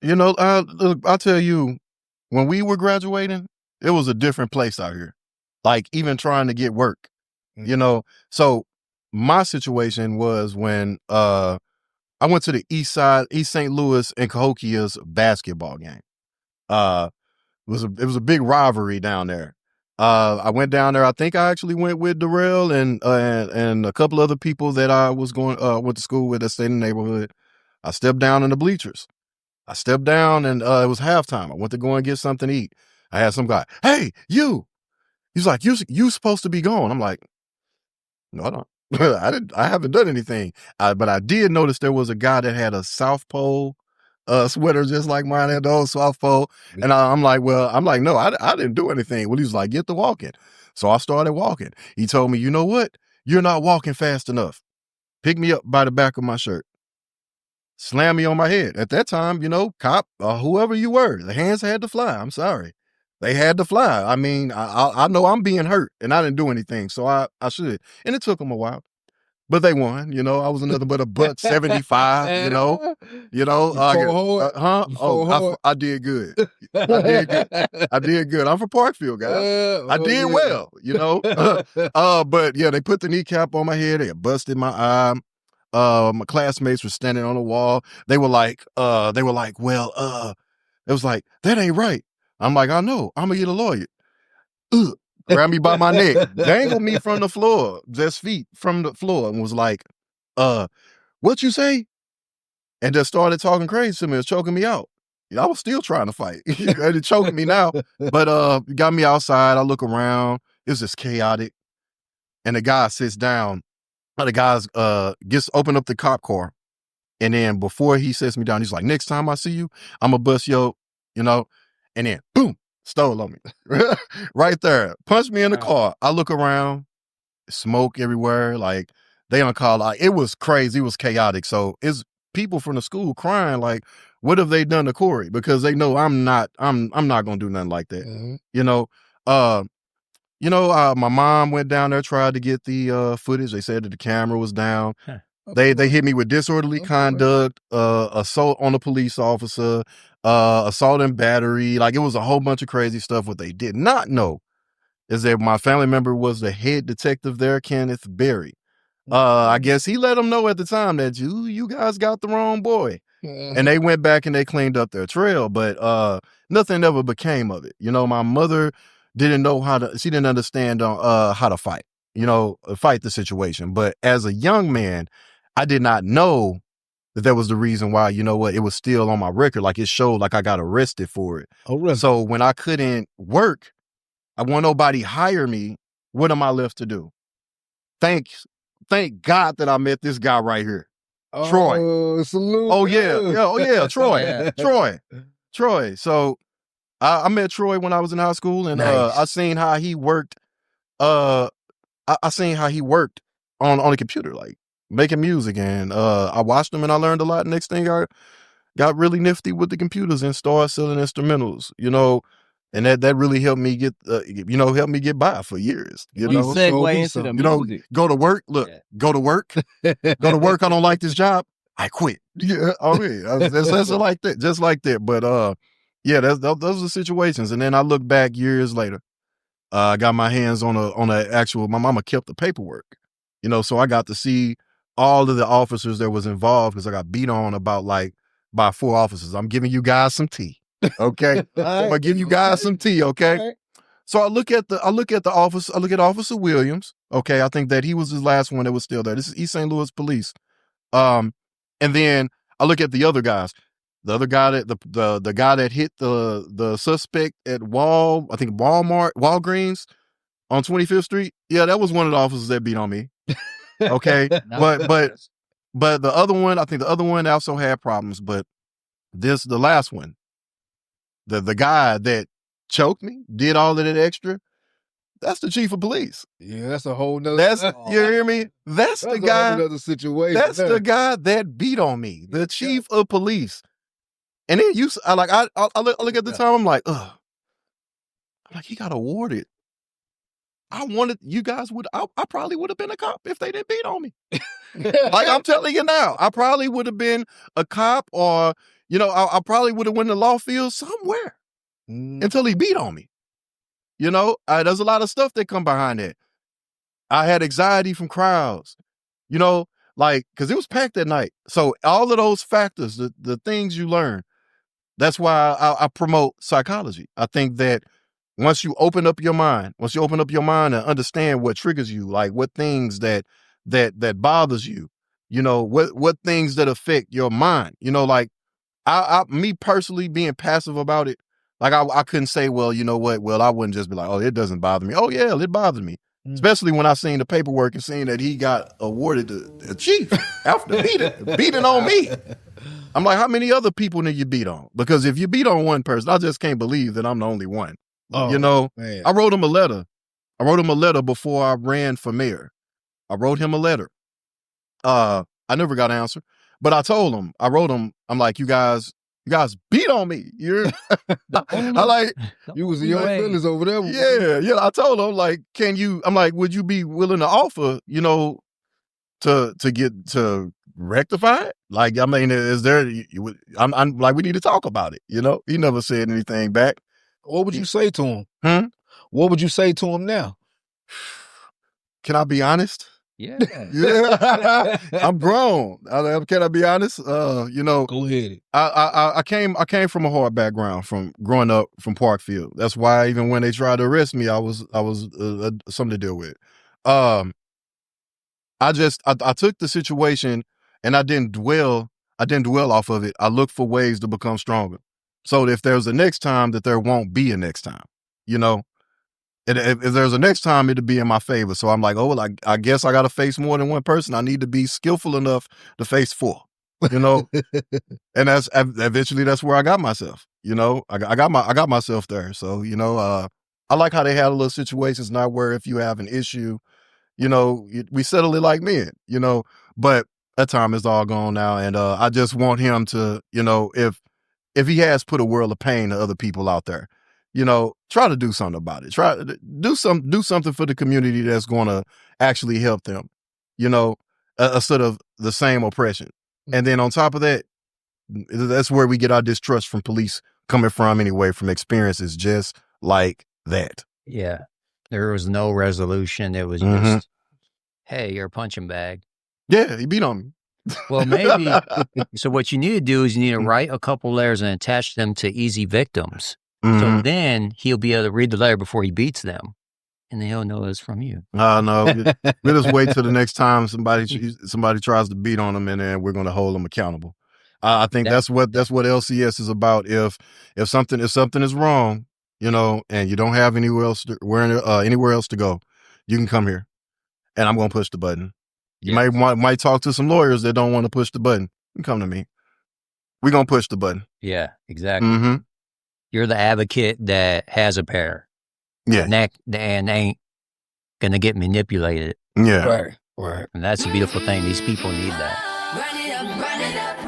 Look, I'll tell you, when we were graduating, it was a different place out here. Like even trying to get work, So my situation was when I went to the East Side, East St. Louis and Cahokia's basketball game. Uh, it was a big rivalry down there. I went down there. I think I actually went with Darrell and a couple other people that I was went to school with that stayed in the neighborhood. I stepped down in the bleachers. I stepped down and it was halftime. I went to go and get something to eat. I had some guy, hey, you. He's like, you supposed to be gone. I'm like, no, I don't. I haven't done anything. But I did notice there was a guy that had a South Pole sweater just like mine, had the old South Pole. And I'm like, no, I didn't do anything. Well, he was like, get to walking. So I started walking. He told me, you know what? You're not walking fast enough. Pick me up by the back of my shirt. Slam me on my head. At that time, cop, whoever you were, the hands had to fly. I'm sorry. They had to fly. I mean, I know I'm being hurt and I didn't do anything, so I should. And it took them a while. But they won, I was nothing but a butt 75, You fought hard? I did good. I did good. I'm from Parkfield, guys. I did well, but yeah, they put the kneecap on my head. They busted my eye. My classmates were standing on the wall. They were like, well, it was like, that ain't right. I'm like, I know. I'm gonna get a lawyer. Grabbed me by my neck, dangled me from the floor, just feet from the floor, and was like, what you say? And just started talking crazy to me. It was choking me out. I was still trying to fight. It choked me now. But got me outside. I look around. It was just chaotic. And the guy sits down. The guy's open up the cop car. And then before he sets me down, he's like, next time I see you, I'm gonna bust and then boom, stole on me. Right there. Punched me in the car. I look around, smoke everywhere. Like they don't call it was crazy. It was chaotic. So it's people from the school crying, like, what have they done to Corey? Because they know I'm not gonna do nothing like that. My mom went down there, tried to get the footage. They said that the camera was down. They hit me with disorderly conduct, assault on a police officer, assault and battery. Like it was a whole bunch of crazy stuff. What they did not know is that my family member was the head detective there, Kenneth Berry. I guess he let them know at the time that you guys got the wrong boy. And they went back and they cleaned up their trail, but nothing ever became of it. My mother didn't know she didn't understand how to fight, fight the situation. But as a young man, I did not know that was the reason why, it was still on my record. Like it showed like I got arrested for it. Oh, really? So when I couldn't work, I want nobody hire me. What am I left to do? Thank God that I met this guy right here. Troy. Salute. Oh yeah. Troy. So I met Troy when I was in high school, and Nice. I seen how he worked. I seen how he worked on a computer, like making music, and I watched him and I learned a lot. Next thing I got really nifty with the computers and started selling instrumentals, and that really helped me get helped me get by for years. Segue into the music. Go to work. Look, go to work. Go to work. I don't like this job. I quit. Yeah, that's like that, just like that. But yeah, those are the situations. And then I look back years later. I got my hands on a actual. My mama kept the paperwork, so I got to see all of the officers that was involved because I got beat on by 4 officers. I'm giving you guys some tea, okay? I'm gonna give you guys some tea, okay? Right. So I look at officer. I look at Officer Williams. Okay, I think that he was the last one that was still there. This is East St. Louis Police. And then I look at the other guys. The other guy the guy that hit the suspect at Walgreens on 25th Street. Yeah, that was one of the officers that beat on me. Okay. but the other one, I think the other one also had problems, but the last one, the guy that choked me, did all of that extra, that's the chief of police. Yeah, that's a whole nother. You hear me? That's the guy. Another situation. That's the guy that beat on me, the chief of police. And then I look at the time, I'm like, ugh. I'm like, he got awarded. I wanted you guys I probably would have been a cop if they didn't beat on me. Like I'm telling you now, I probably would have been a cop or, I probably would have went in the law field somewhere until he beat on me. There's a lot of stuff that come behind that. I had anxiety from crowds, because it was packed that night. So all of those factors, the things you learn, that's why I promote psychology. I think that once you open up your mind and understand what triggers you, like what things that bothers you, what things that affect your mind, like me personally being passive about it, like I couldn't say, well, you know what? Well, I wouldn't just be like, oh, it doesn't bother me. Oh yeah, it bothers me. Especially when I seen the paperwork and seen that he got awarded the chief after beating on me. I'm like, how many other people did you beat on? Because if you beat on one person, I just can't believe that I'm the only one. Man. I wrote him a letter. I wrote him a letter before I ran for mayor. I wrote him a letter. I never got an answer, but I told him, I'm like, you guys beat on me. I like, you was in your feelings over there. Yeah. I told him, like, would you be willing to offer, to get to rectify it? Like, I mean, is there? I'm like, we need to talk about it. He never said anything back. What would you say to him? What would you say to him now? Can I be honest? Yeah. I'm grown. Can I be honest? Go ahead. I came from a hard background from growing up from Parkfield. That's why even when they tried to arrest me, I was something to deal with. I took the situation and I didn't dwell off of it. I looked for ways to become stronger. So if there's a next time, that there won't be a next time, And if there's a next time, it'll be in my favor. So I'm like, oh, well, I guess I got to face more than one person. I need to be skillful enough to face 4, And that's eventually that's where I got myself. I got myself there. So I like how they handle those situations, not where if you have an issue, we settle it like men. But that time is all gone now, and I just want him to, if he has put a world of pain to other people out there, try to do something about it. Try to do something for the community that's going to actually help them, instead of the same oppression. And then on top of that, that's where we get our distrust from police coming from anyway, from experiences just like that. Yeah. There was no resolution. It was just, hey, you're a punching bag. Yeah, he beat on me. Well, maybe. So what you need to do is you need to write a couple letters and attach them to easy victims. So then he'll be able to read the letter before he beats them, and then he'll know it's from you. No, we'll just wait till the next time somebody tries to beat on him, and then we're going to hold them accountable. I think that's what LCS is about. If something is wrong, and you don't have anywhere else to go, you can come here, and I'm going to push the button. You might talk to some lawyers that don't want to push the button. You can come to me. We're going to push the button. Yeah, exactly. You're the advocate that has a pair. Yeah. And ain't going to get manipulated. Yeah. Right. And that's a beautiful thing. These people need that. Run it up, run it up.